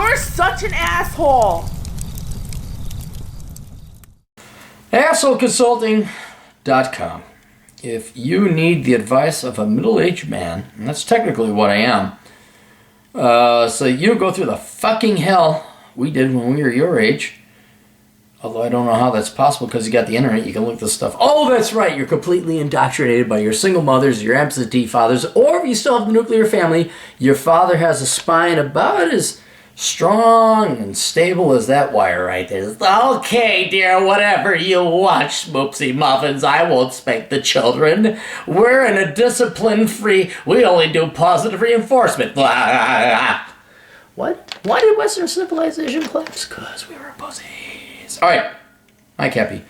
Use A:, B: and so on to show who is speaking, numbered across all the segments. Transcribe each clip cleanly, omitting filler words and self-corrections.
A: You're such an asshole.
B: AssholeConsulting.com. If you need the advice of a middle-aged man, and that's technically what I am, so you go through the fucking hell we did when we were your age, although I don't know how that's possible because you got the internet, you can look this stuff. Oh, that's right, you're completely indoctrinated by your single mothers, your absentee fathers, or if you still have the nuclear family, your father has a spine about as strong and stable as that wire right there. Okay, dear, whatever you want, Schmoopsy Muffins. I won't spank the children. We're in a discipline-free, we only do positive reinforcement. Blah, blah, blah. What? Why did Western civilization collapse? Because we were pussies. All right, hi, Cappy.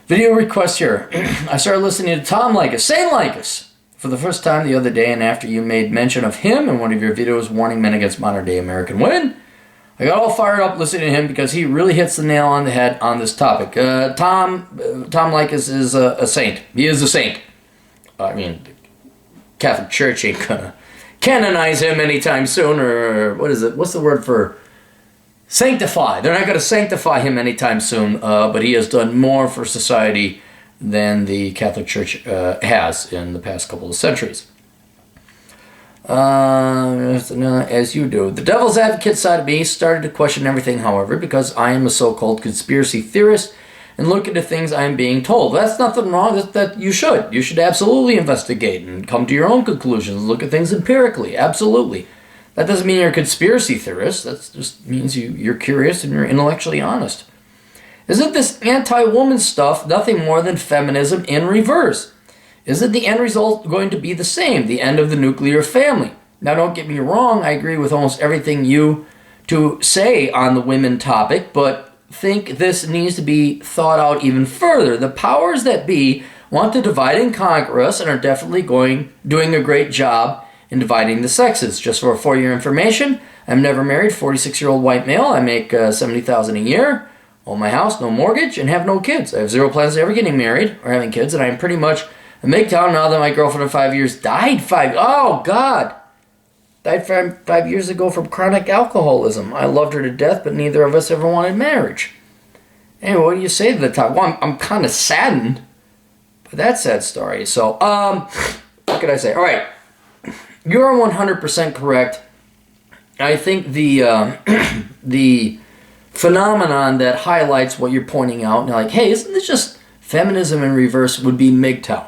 B: Video request here. I started listening to Tom Likas, Saint Likas, for the first time the other day, and after you made mention of him in one of your videos warning men against modern-day American women, I got all fired up listening to him because he really hits the nail on the head on this topic. Tom Likas is a saint. He is a saint. I mean, the Catholic Church ain't gonna canonize him anytime soon, or what is it? What's the word for sanctify? They're not gonna sanctify him anytime soon, but he has done more for society than the Catholic Church has in the past couple of centuries. As you do. The devil's advocate side of me started to question everything, however, because I am a so-called conspiracy theorist and look into things I am being told. That's nothing wrong. That you should. You should absolutely investigate and come to your own conclusions. Look at things empirically. Absolutely. That doesn't mean you're a conspiracy theorist. That just means you're curious and you're intellectually honest. Isn't this anti-woman stuff nothing more than feminism in reverse? Isn't the end result going to be the same, the end of the nuclear family? Now, don't get me wrong, I agree with almost everything you to say on the women topic, but think this needs to be thought out even further. The powers that be want to divide and conquer us and are definitely doing a great job in dividing the sexes. Just for your information, I'm never married, 46-year-old white male. I make $70,000 a year. Own my house, no mortgage, and have no kids. I have zero plans of ever getting married or having kids, and I'm pretty much a MGTOW now that my girlfriend of 5 years died 5 years ago from chronic alcoholism. I loved her to death, but neither of us ever wanted marriage. Anyway, what do you say to the top? Well, I'm kind of saddened by that sad story. So, what could I say? All right, you're 100% correct. I think the phenomenon that highlights what you're pointing out, and like, hey, isn't this just feminism in reverse, would be MGTOW.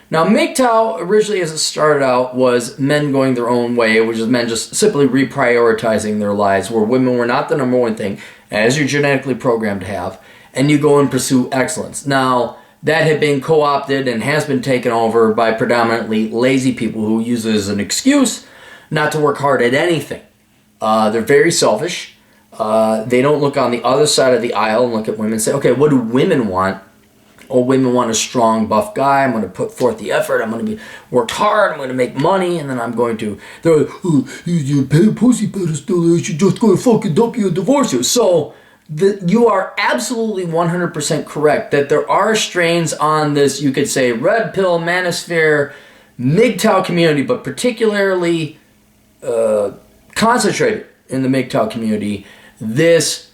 B: Now, MGTOW, originally as it started out, was men going their own way, which is men just simply reprioritizing their lives, where women were not the number one thing, as you're genetically programmed to have, and you go and pursue excellence. Now, that had been co-opted and has been taken over by predominantly lazy people who use it as an excuse not to work hard at anything. They're very selfish. They don't look on the other side of the aisle and look at women and say, okay, what do women want? Oh, women want a strong, buff guy. I'm going to put forth the effort. I'm going to work hard. I'm going to make money, and then I'm going to. They're like, oh, you pay a pussy pedestal. She's just going to fucking dump you and divorce you. So you are absolutely 100% correct that there are strains on this. You could say red pill, manosphere, MGTOW community, but particularly concentrated in the MGTOW community. This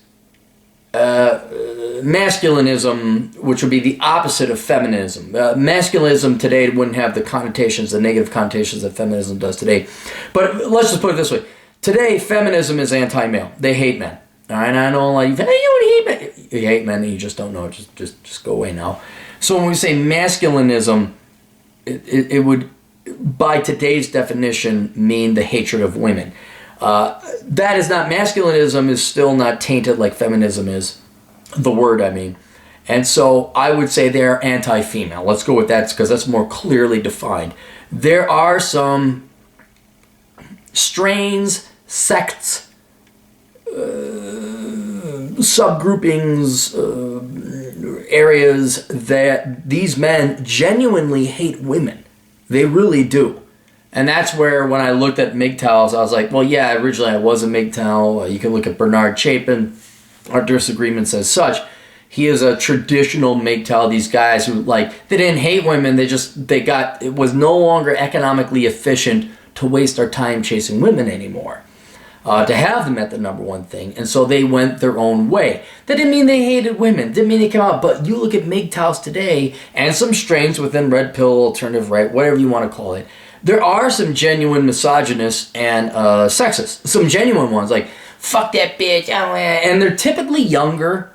B: masculinism, which would be the opposite of feminism. Masculinism today wouldn't have the connotations, the negative connotations that feminism does today. But let's just put it this way. Today, feminism is anti-male. They hate men. And I know, like, hey, you hate men. You hate men and you just don't know it. Just go away now. So when we say masculinism, it would, by today's definition, mean the hatred of women. That is not, masculinism is still not tainted like feminism is, the word I mean. And so I would say they're anti-female. Let's go with that because that's more clearly defined. There are some strains, sects, subgroupings, areas that these men genuinely hate women. They really do. And that's where, when I looked at MGTOWs, I was like, well, yeah, originally I was a MGTOW. You can look at Bernard Chapin, our disagreements as such. He is a traditional MGTOW. These guys who, like, they didn't hate women. It was no longer economically efficient to waste our time chasing women anymore. to have them at the number one thing, and so they went their own way. That didn't mean they hated women, didn't mean they came out, but you look at MGTOWs today, and some strains within Red Pill, Alternative Right, whatever you want to call it, there are some genuine misogynists and sexist. Some genuine ones, like, fuck that bitch, and they're typically younger.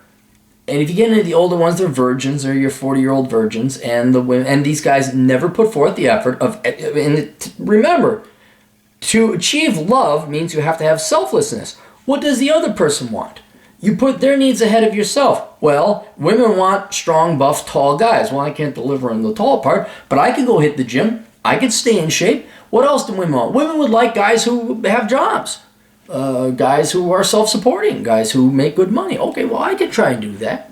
B: And if you get into the older ones, they're virgins, or your 40-year-old virgins, and the women, and these guys never put forth the effort of. And remember, to achieve love means you have to have selflessness. What does the other person want? You put their needs ahead of yourself. Well, women want strong, buff, tall guys. Well, I can't deliver on the tall part, but I can go hit the gym. I can stay in shape. What else do women want? Women would like guys who have jobs. Guys who are self-supporting, guys who make good money. Okay, well, I could try and do that.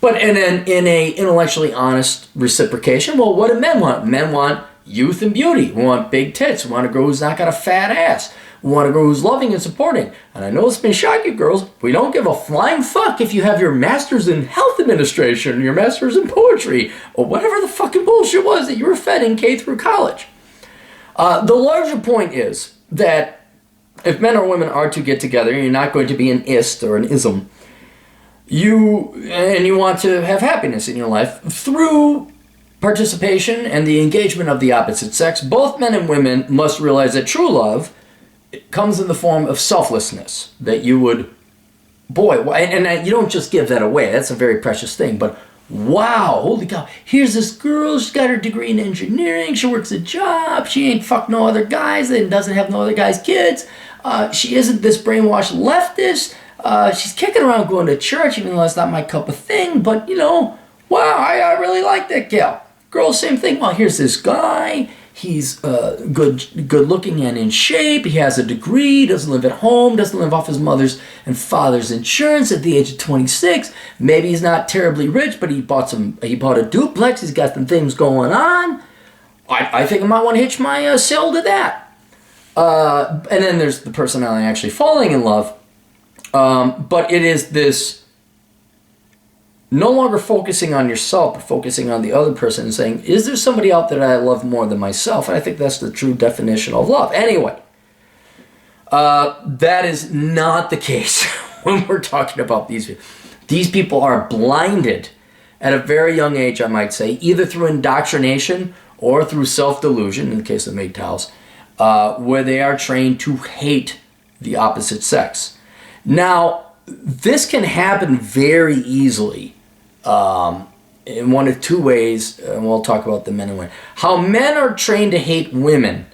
B: But in a intellectually honest reciprocation, well, what do men want? Men want youth and beauty. We want big tits. We want a girl who's not got a fat ass. We want a girl who's loving and supporting. And I know it's been shocking, girls. We don't give a flying fuck if you have your master's in health administration, your master's in poetry, or whatever the fucking bullshit was that you were fed in K through college. The larger point is that if men or women are to get together, you're not going to be an ist or an ism. You want to have happiness in your life through participation and the engagement of the opposite sex. Both men and women must realize that true love comes in the form of selflessness. That you would, and you don't just give that away. That's a very precious thing. But wow, holy cow, here's this girl, she's got her degree in engineering, she works a job, she ain't fucked no other guys, and doesn't have no other guys' kids. She isn't this brainwashed leftist. She's kicking around going to church, even though that's not my cup of thing. But, wow, I really like that gal. Girls, same thing. Well, here's this guy. He's good looking and in shape. He has a degree, doesn't live at home, doesn't live off his mother's and father's insurance at the age of 26. Maybe he's not terribly rich, but he bought a duplex. He's got some things going on. I think I might want to hitch my sail to that. And then there's the personality actually falling in love. But it is this no longer focusing on yourself, but focusing on the other person and saying, is there somebody out there that I love more than myself? And I think that's the true definition of love. Anyway, that is not the case when we're talking about these people. These people are blinded at a very young age, I might say, either through indoctrination or through self-delusion, in the case of MGTOWs, where they are trained to hate the opposite sex. Now, this can happen very easily in one of two ways, and we'll talk about the men and women. How men are trained to hate women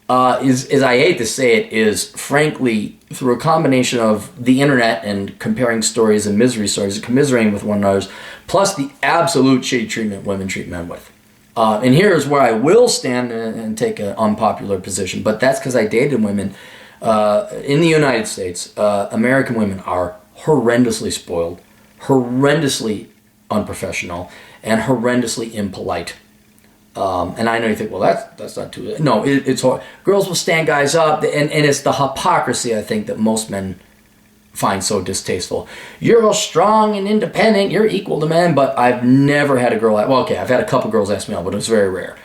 B: is, I hate to say it, is frankly through a combination of the internet and comparing stories and misery stories, commiserating with one another, plus the absolute shitty treatment women treat men with. And here's where I will stand and take an unpopular position, but that's because I dated women in the United States. American women are horrendously spoiled, horrendously unprofessional, and horrendously impolite. And I know you think, well, that's not too... No, it's hard. Girls will stand guys up, and it's the hypocrisy, I think, that most men find so distasteful. You're all strong and independent, you're equal to men, but I've never had a girl... Well, okay, I've had a couple girls ask me out, but it was very rare.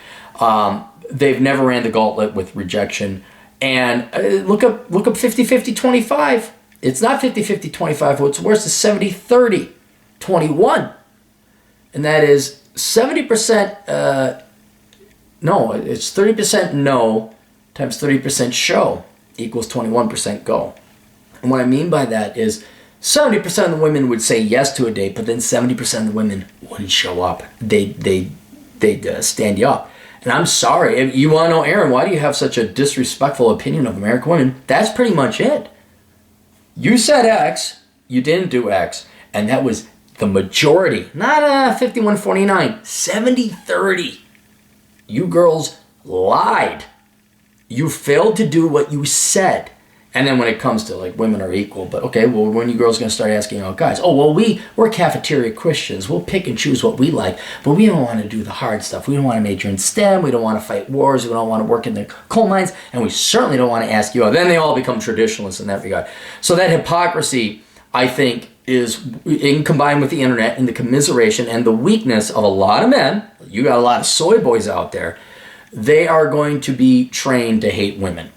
B: They've never ran the gauntlet with rejection. And look up 50-50-25. It's not 50-50-25. What's worse is 70-30-21. And that is 70%, no, it's 30% no times 30% show equals 21% go. And what I mean by that is 70% of the women would say yes to a date, but then 70% of the women wouldn't show up. They'd stand you up. And I'm sorry, if you want to know, Aaron, why do you have such a disrespectful opinion of American women? That's pretty much it. You said X, you didn't do X, and that was the majority. Not 51-49, 70-30. You girls lied. You failed to do what you said. And then when it comes to, like, women are equal, but okay, well, when you girls going to start asking out guys? Oh, well, we're cafeteria Christians. We'll pick and choose what we like, but we don't want to do the hard stuff. We don't want to major in STEM. We don't want to fight wars. We don't want to work in the coal mines, and we certainly don't want to ask you out. Then they all become traditionalists in that regard. So that hypocrisy, I think, is combined with the internet and the commiseration and the weakness of a lot of men. You got a lot of soy boys out there. They are going to be trained to hate women.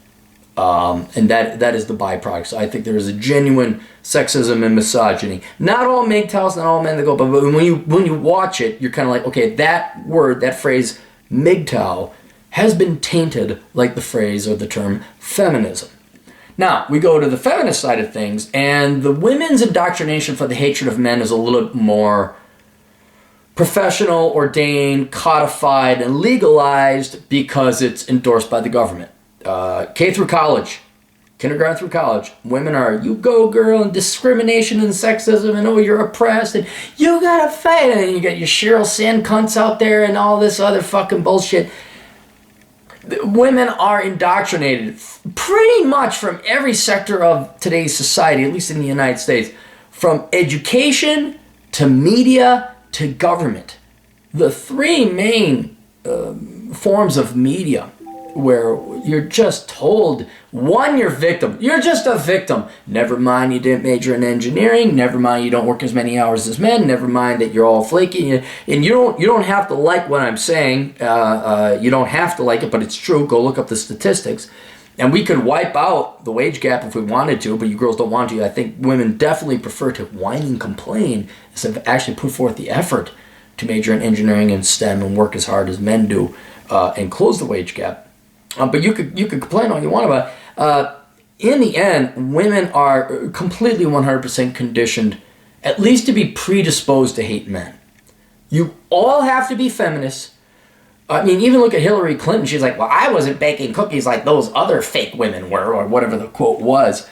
B: And that is the byproduct. So I think there is a genuine sexism and misogyny. Not all MGTOWs, not all men that go, but when you watch it, you're kind of like, okay, that word, that phrase, MGTOW, has been tainted like the phrase or the term feminism. Now, we go to the feminist side of things, and the women's indoctrination for the hatred of men is a little more professional, ordained, codified, and legalized because it's endorsed by the government. K through college, kindergarten through college, women are, you go girl, and discrimination and sexism, and oh, you're oppressed, and you gotta fight, and you got your Cheryl Sand cunts out there, and all this other fucking bullshit. Women are indoctrinated pretty much from every sector of today's society, at least in the United States, from education to media to government. The three main forms of media where you're just told, one, you're victim. You're just a victim. Never mind you didn't major in engineering. Never mind you don't work as many hours as men. Never mind that you're all flaky. And you don't have to like what I'm saying. You don't have to like it, but it's true. Go look up the statistics. And we could wipe out the wage gap if we wanted to, but you girls don't want to. I think women definitely prefer to whine and complain instead of actually put forth the effort to major in engineering and STEM and work as hard as men do and close the wage gap. But you could complain all you want about it. In the end, women are completely 100% conditioned, at least to be predisposed to hate men. You all have to be feminists. I mean, even look at Hillary Clinton. She's like, well, I wasn't baking cookies like those other fake women were, or whatever the quote was.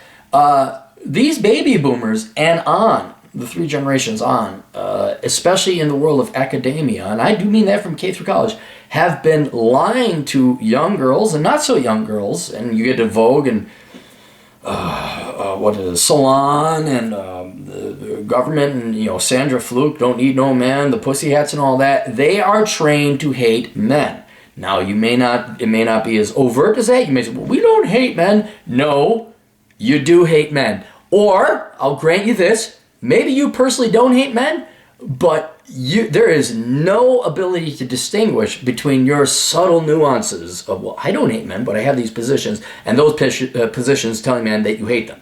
B: These baby boomers and on, the three generations on, especially in the world of academia, and I do mean that from K through college, have been lying to young girls and not so young girls, and you get to Vogue and Salon and the government and Sandra Fluke, Don't Need No Man, the Pussy Hats and all that. They are trained to hate men. Now it may not be as overt as that. You may say, well, we don't hate men. No, you do hate men. Or I'll grant you this. Maybe you personally don't hate men, but there is no ability to distinguish between your subtle nuances of, well, I don't hate men, but I have these positions, and those positions telling men that you hate them.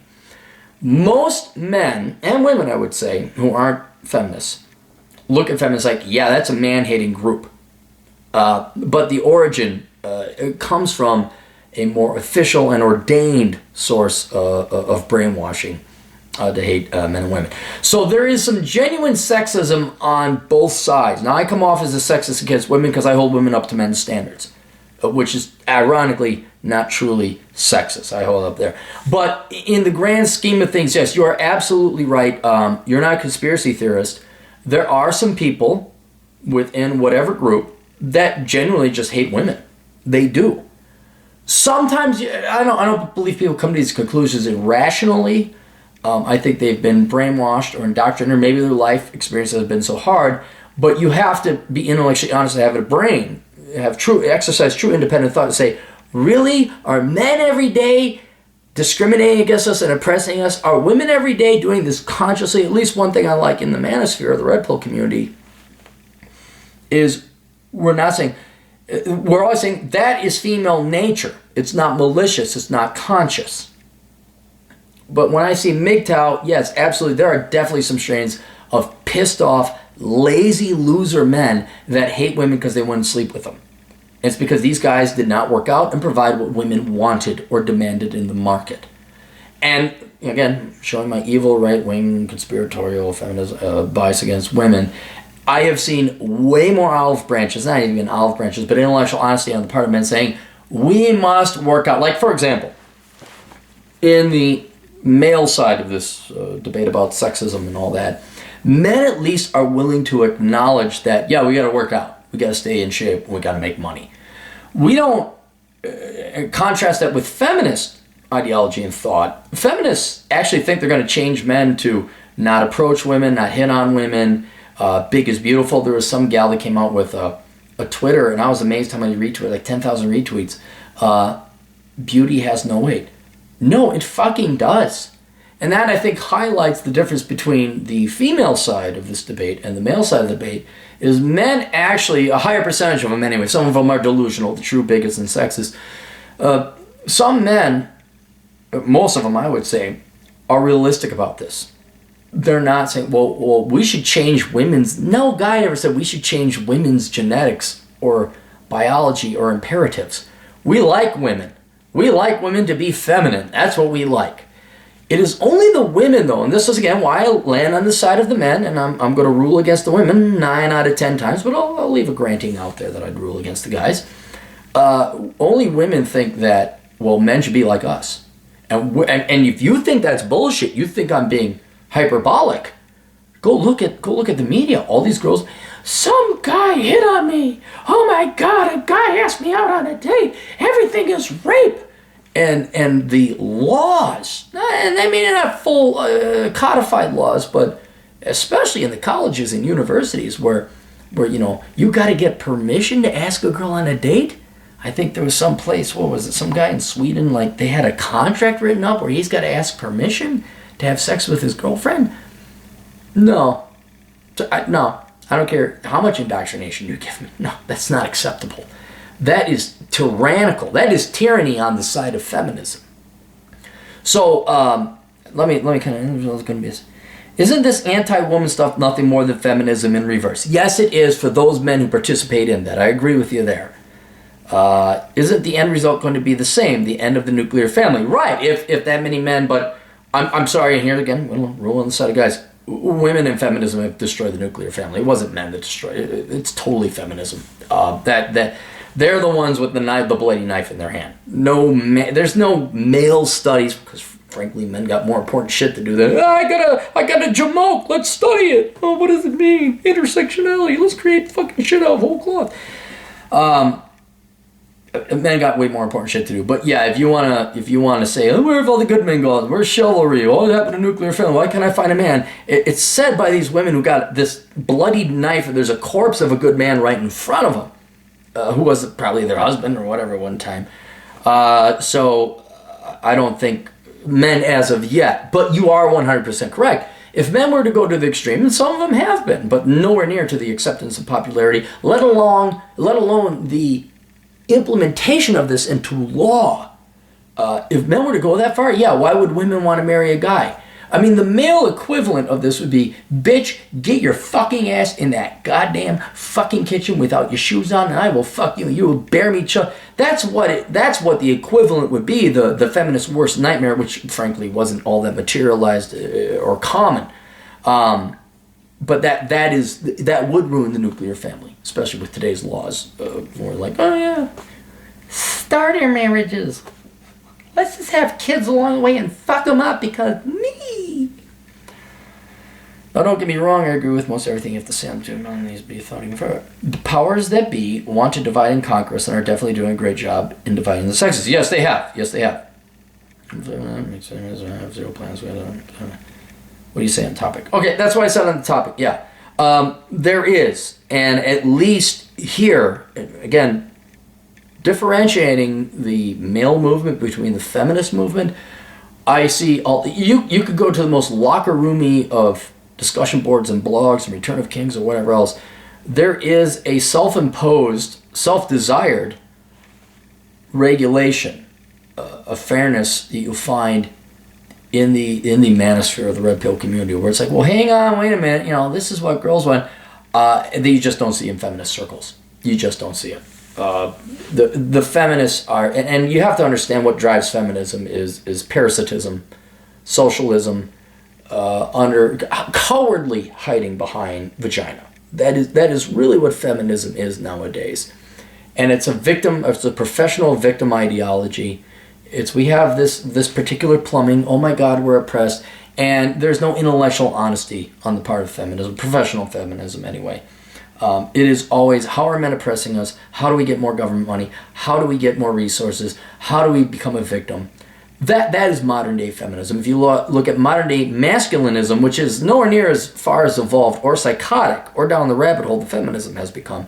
B: Most men, and women I would say, who aren't feminists, look at feminists like, yeah, that's a man-hating group. But the origin it comes from a more official and ordained source of brainwashing. To hate men and women. So there is some genuine sexism on both sides. Now I come off as a sexist against women because I hold women up to men's standards, which is ironically not truly sexist. I hold up there. But in the grand scheme of things, yes, you are absolutely right. You're not a conspiracy theorist. There are some people within whatever group that genuinely just hate women. They do. Sometimes I don't believe people come to these conclusions irrationally. I think they've been brainwashed or indoctrinated, or maybe their life experiences have been so hard, but you have to be intellectually honest and have a brain, exercise true independent thought to say, really? Are men every day discriminating against us and oppressing us? Are women every day doing this consciously? At least one thing I like in the manosphere, the red pill community, is we're always saying that is female nature. It's not malicious, it's not conscious. But when I see MGTOW, yes, absolutely, there are definitely some strains of pissed off, lazy loser men that hate women because they wouldn't sleep with them. It's because these guys did not work out and provide what women wanted or demanded in the market. And again, showing my evil right-wing conspiratorial feminism bias against women, I have seen way more olive branches, not even olive branches, but intellectual honesty on the part of men saying, we must work out. Like, for example, in the male side of this debate about sexism and all that, men at least are willing to acknowledge that, yeah, we got to work out. We got to stay in shape. We got to make money. We don't contrast that with feminist ideology and thought. Feminists actually think they're going to change men to not approach women, not hit on women. Big is beautiful. There was some gal that came out with a Twitter, and I was amazed how many retweets, like 10,000 retweets. Beauty has no weight. No, it fucking does. And that, I think, highlights the difference between the female side of this debate and the male side of the debate, is men actually, a higher percentage of them anyway, some of them are delusional, the true bigots and sexists. Some men most of them, I would say, are realistic about this. They're not saying, well, we should change women's... No guy ever said we should change women's genetics or biology or imperatives. We like women. We like women to be feminine. That's what we like. It is only the women, though, and this is, again, why I land on the side of the men, and I'm going to rule against the women 9 out of 10 times, but I'll leave a granting out there that I'd rule against the guys. Only women think that, well, men should be like us. And if you think that's bullshit, you think I'm being hyperbolic, go look at the media. All these girls, some guy hit on me. Oh my God, a guy asked me out on a date. Everything is rape. And the laws, and I mean not full codified laws, but especially in the colleges and universities where you got to get permission to ask a girl on a date. I think there was some place, what was it, some guy in Sweden, like they had a contract written up where he's got to ask permission to have sex with his girlfriend. No, I don't care how much indoctrination you give me. No, that's not acceptable. That is tyrannical. That is tyranny on the side of feminism. So let me kind of. Isn't this anti-woman stuff nothing more than feminism in reverse? Yes, it is for those men who participate in that. I agree with you there. Isn't the end result going to be the same? The end of the nuclear family, right? If that many men, but I'm sorry. And here again, rule on the side of guys. Women in feminism have destroyed the nuclear family. It wasn't men that destroyed it. It's totally feminism. That they're the ones with the bloody knife in their hand. There's no male studies because, frankly, men got more important shit to do than I got a jamoke. Let's study it. Oh, what does it mean? Intersectionality. Let's create fucking shit out of whole cloth. Men got way more important shit to do. But yeah, if you wanna say, oh, where have all the good men gone? Where's chivalry? What happened to nuclear family? Why can't I find a man? It's said by these women who got this bloodied knife. There's a corpse of a good man right in front of them. Who was probably their husband or whatever one time. So I don't think men as of yet, but you are 100% correct. If men were to go to the extreme, and some of them have been, but nowhere near to the acceptance and popularity, let alone the implementation of this into law. If men were to go that far, yeah, why would women want to marry a guy? I mean, the male equivalent of this would be, bitch, get your fucking ass in that goddamn fucking kitchen without your shoes on, and I will fuck you. You will bear me That's what the equivalent would be. The feminist worst nightmare, which frankly wasn't all that materialized or common. But that would ruin the nuclear family, especially with today's laws. More like, oh yeah, starter marriages. Let's just have kids along the way and fuck them up because me. Now, don't get me wrong, I agree with most everything you have to say. None of these be thought even further. The powers that be want to divide and conquer us and are definitely doing a great job in dividing the sexes. Yes, they have. Yes, they have. Zero plans. What do you say on the topic? Okay, that's what I said on the topic. Yeah. There is. And at least here, again, differentiating the male movement between the feminist movement, I see you could go to the most locker roomy of discussion boards and blogs and Return of Kings or whatever else. There is a self-imposed, self-desired regulation of fairness that you find in the manosphere of the red pill community, where it's like, well, hang on, wait a minute, this is what girls want, that you just don't see in feminist circles. You just don't see it. The feminists are, and you have to understand what drives feminism is parasitism, socialism, under cowardly hiding behind vagina. That is really what feminism is nowadays, and it's a professional victim ideology. We have this particular plumbing. Oh my God, we're oppressed, and there's no intellectual honesty on the part of feminism, professional feminism anyway. It is always, how are men oppressing us? How do we get more government money? How do we get more resources? How do we become a victim? That is modern day feminism. If you look at modern day masculinism, which is nowhere near as far as evolved or psychotic or down the rabbit hole the feminism has become,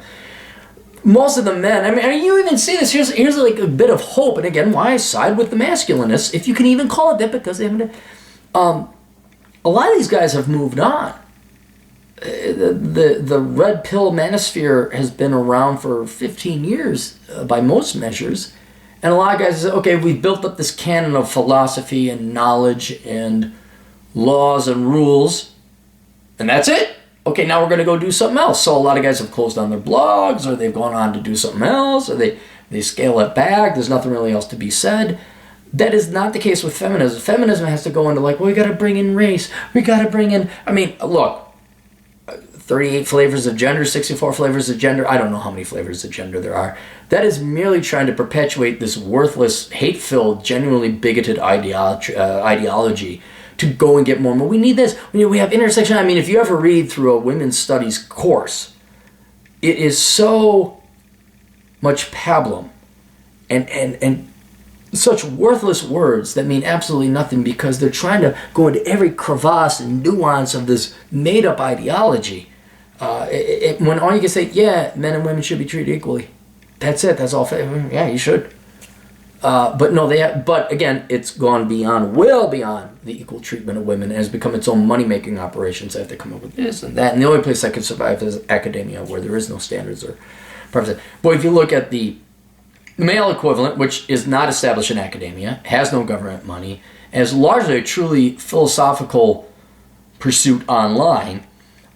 B: most of the men, I mean, you even see this, here's like a bit of hope, and again, why I side with the masculinists, if you can even call it that, because they haven't, a lot of these guys have moved on. The red pill manosphere has been around for 15 years by most measures, And a lot of guys say, okay, we've built up this canon of philosophy and knowledge and laws and rules, and that's it. Okay, now we're going to go do something else. So a lot of guys have closed down their blogs, or they've gone on to do something else, or they scale it back. There's nothing really else to be said. That is not the case with feminism. Feminism has to go into like, well, we got to bring in race. We got to bring in, I mean, look, 38 flavors of gender, 64 flavors of gender. I don't know how many flavors of gender there are. That is merely trying to perpetuate this worthless, hate-filled, genuinely bigoted ideology to go and get more. We need this. We have intersection. I mean, if you ever read through a women's studies course, it is so much pablum and such worthless words that mean absolutely nothing because they're trying to go into every crevasse and nuance of this made-up ideology. When all you can say, yeah, men and women should be treated equally. That's it. That's all. Yeah, you should. But no, but again, it's gone beyond, well beyond the equal treatment of women. It has become its own money-making operation. So they have to come up with this and that. And the only place that can survive is academia, where there is no standards or purpose. But if you look at the male equivalent, which is not established in academia, has no government money, and is largely a truly philosophical pursuit online,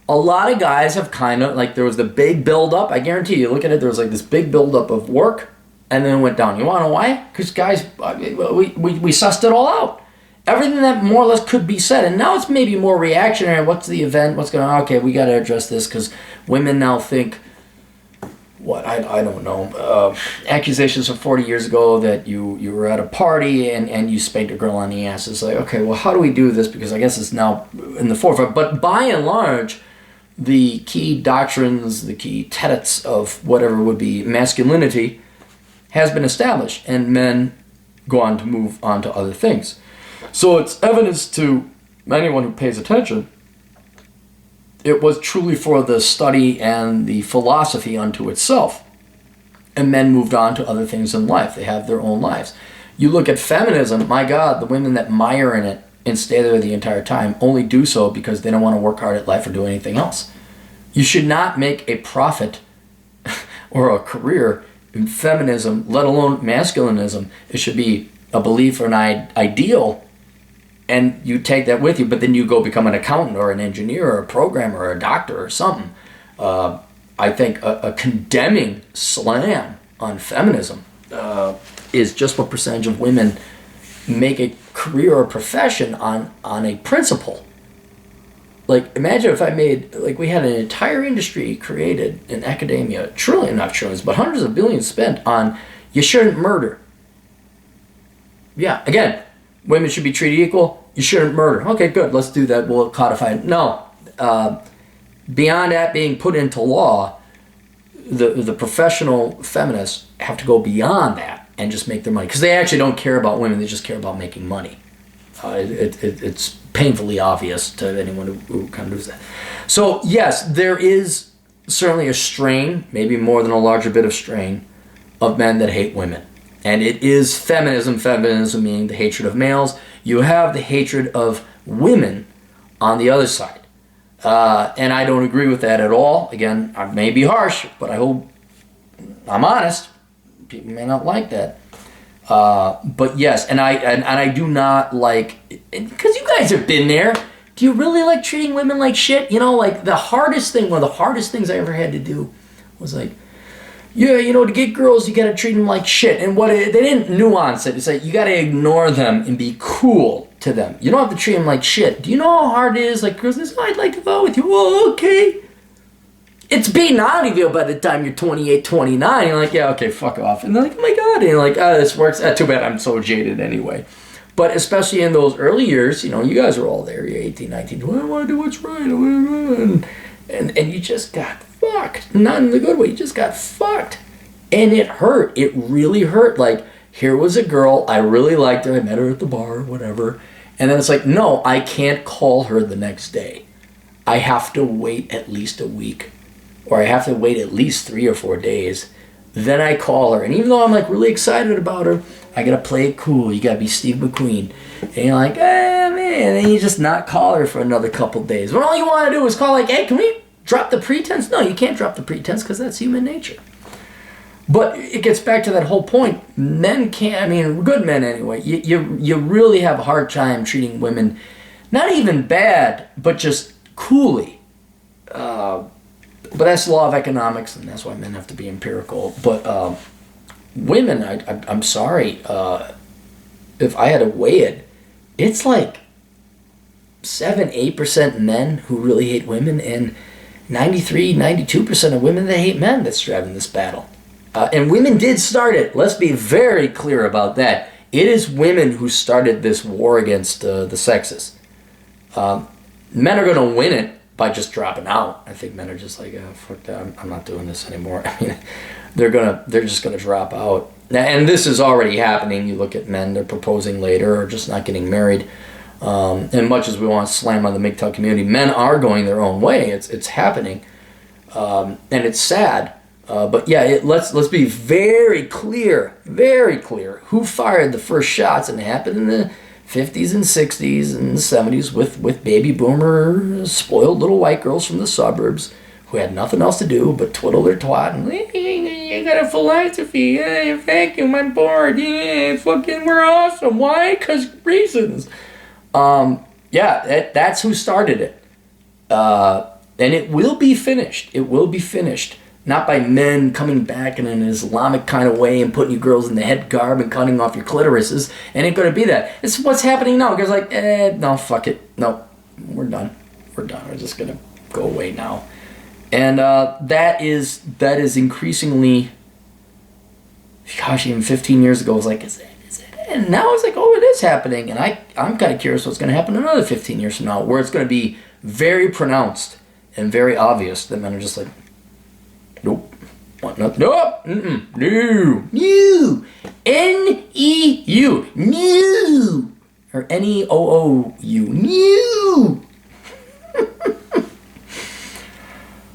B: a lot of guys have kind of, like, there was the big build-up. I guarantee you, look at it, there was like this big build-up of work, and then it went down. You want to know why? Because guys, we sussed it all out. Everything that more or less could be said, and now it's maybe more reactionary. What's the event? What's going on? Okay, we got to address this because women now think, what, I don't know, accusations from 40 years ago that you were at a party and you spanked a girl on the ass. It's like, okay, well, how do we do this? Because I guess it's now in the forefront. But by and large, the key doctrines, the key tenets of whatever would be masculinity has been established, and men go on to move on to other things. So it's evidence to anyone who pays attention. It was truly for the study and the philosophy unto itself. And men moved on to other things in life. They have their own lives. You look at feminism, my God, the women that mire in it and stay there the entire time only do so because they don't want to work hard at life or do anything else. You should not make a profit or a career in feminism, let alone masculinism. It should be a belief or an ideal, and you take that with you, but then you go become an accountant or an engineer or a programmer or a doctor or something. I think a condemning slam on feminism is just what percentage of women make a career or profession on a principle. Like, imagine if I made, like, we had an entire industry created in academia, not trillions, but hundreds of billions spent on you shouldn't murder. Yeah, again, women should be treated equal. You shouldn't murder. Okay, good. Let's do that. We'll codify it. No. Beyond that being put into law, the professional feminists have to go beyond that and just make their money. Because they actually don't care about women. They just care about making money. It's painfully obvious to anyone who kind of does that. So, yes, there is certainly a strain, maybe more than a larger bit of strain, of men that hate women. And it is feminism meaning the hatred of males. You have the hatred of women on the other side. And I don't agree with that at all. Again, I may be harsh, but I hope I'm honest. People may not like that. But yes, and I do not like, because you guys have been there. Do you really like treating women like shit? You know, like one of the hardest things I ever had to do was like, yeah, you know, to get girls, you gotta treat them like shit. And they didn't nuance it. It's like, you gotta ignore them and be cool to them. You don't have to treat them like shit. Do you know how hard it is? Like, girls, I'd like to go out with you. Oh, okay. It's beaten out of you by the time you're 28, 29. You're like, yeah, okay, fuck off. And they're like, oh my God. And you're like, oh, this works. Too bad I'm so jaded anyway. But especially in those early years, you know, you guys were all there. You're 18, 19. I want to do what's right. And you just got fucked. Not in the good way. You just got fucked. And it hurt. It really hurt. Like, here was a girl. I really liked her. I met her at the bar, whatever. And then it's like, no, I can't call her the next day. I have to wait at least a week. Or I have to wait at least 3 or 4 days. Then I call her. And even though I'm like really excited about her, I gotta play it cool. You gotta be Steve McQueen. And you're like, man. And then you just not call her for another couple days. When all you want to do is call like, hey, can we drop the pretense? No, you can't drop the pretense because that's human nature. But it gets back to that whole point. Men can't, I mean, good men anyway, you really have a hard time treating women, not even bad, but just coolly. But that's the law of economics, and that's why men have to be empirical. But women, I'm sorry, if I had to weigh it, it's like 7-8% men who really hate women, and 93-92% of women that hate men that's driving this battle. And women did start it. Let's be very clear about that. It is women who started this war against the sexes. Men are going to win it by just dropping out. I think men are just like, oh, fuck that, I'm not doing this anymore. I mean, they're just gonna drop out. And this is already happening. You look at men, they're proposing later or just not getting married. And much as we want to slam on the MGTOW community, men are going their own way. It's happening, and it's sad. But yeah, let's be very clear who fired the first shots, and it happened in the 50s and 60s and the 70s with baby boomer spoiled little white girls from the suburbs who had nothing else to do but twiddle their twat and you got a philosophy, hey, vacuum, I'm bored, yeah, fucking we're awesome. Why? Because reasons. Yeah, that's who started it. And it will be finished. It will be finished. Not by men coming back in an Islamic kind of way and putting you girls in the head garb and cutting off your clitorises. It ain't going to be that. It's what's happening now. Guys like, no, fuck it. No, we're done. We're just going to go away now. And that is increasingly, gosh, even 15 years ago, I was like, is it? And now it's like, oh, it is happening. And I'm kind of curious what's going to happen another 15 years from now, where it's going to be very pronounced and very obvious that men are just like, nope. Nope. No. N-E-U. No. Or N-E-O-O-U. No.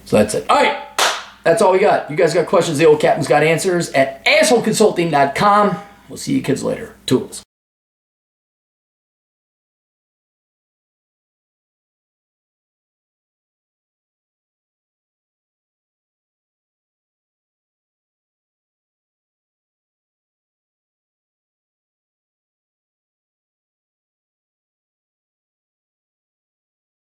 B: So that's it. All right. That's all we got. You guys got questions? The old captain's got answers at assholeconsulting.com. We'll see you kids later. Tools.